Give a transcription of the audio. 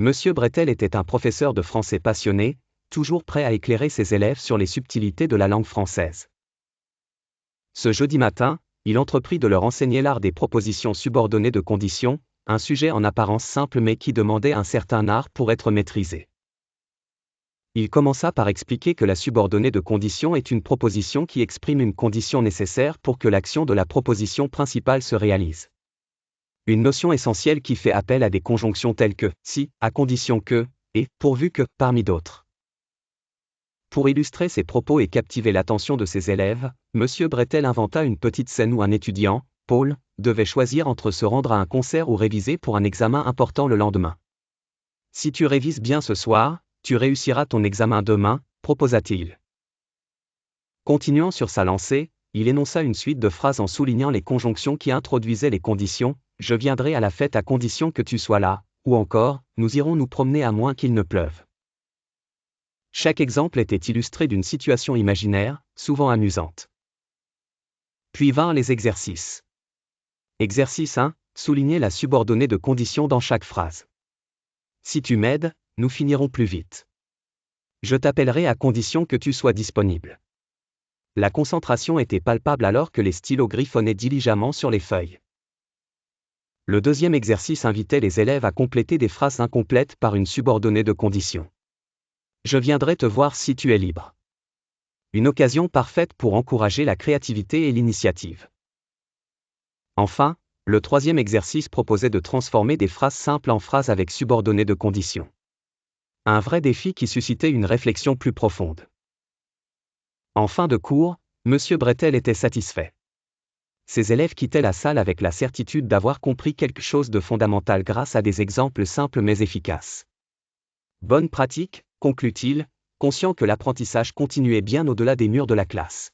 Monsieur Bretel était un professeur de français passionné, toujours prêt à éclairer ses élèves sur les subtilités de la langue française. Ce jeudi matin, il entreprit de leur enseigner l'art des propositions subordonnées de conditions, un sujet en apparence simple mais qui demandait un certain art pour être maîtrisé. Il commença par expliquer que la subordonnée de conditions est une proposition qui exprime une condition nécessaire pour que l'action de la proposition principale se réalise. Une notion essentielle qui fait appel à des conjonctions telles que « si », à condition que, et, pourvu que, parmi d'autres. Pour illustrer ses propos et captiver l'attention de ses élèves, M. Bretel inventa une petite scène où un étudiant, Paul, devait choisir entre se rendre à un concert ou réviser pour un examen important le lendemain. « Si tu révises bien ce soir, tu réussiras ton examen demain », proposa-t-il. Continuant sur sa lancée, il énonça une suite de phrases en soulignant les conjonctions qui introduisaient les conditions « je viendrai à la fête à condition que tu sois là », ou encore « nous irons nous promener à moins qu'il ne pleuve ». Chaque exemple était illustré d'une situation imaginaire, souvent amusante. Puis vinrent les exercices. Exercice 1, souligner la subordonnée de condition dans chaque phrase. Si tu m'aides, nous finirons plus vite. Je t'appellerai à condition que tu sois disponible. La concentration était palpable alors que les stylos griffonnaient diligemment sur les feuilles. Le deuxième exercice invitait les élèves à compléter des phrases incomplètes par une subordonnée de condition. Je viendrai te voir si tu es libre. Une occasion parfaite pour encourager la créativité et l'initiative. Enfin, le troisième exercice proposait de transformer des phrases simples en phrases avec subordonnée de condition. Un vrai défi qui suscitait une réflexion plus profonde. En fin de cours, M. Bretel était satisfait. Ses élèves quittaient la salle avec la certitude d'avoir compris quelque chose de fondamental grâce à des exemples simples mais efficaces. Bonne pratique, conclut-il, conscient que l'apprentissage continuait bien au-delà des murs de la classe.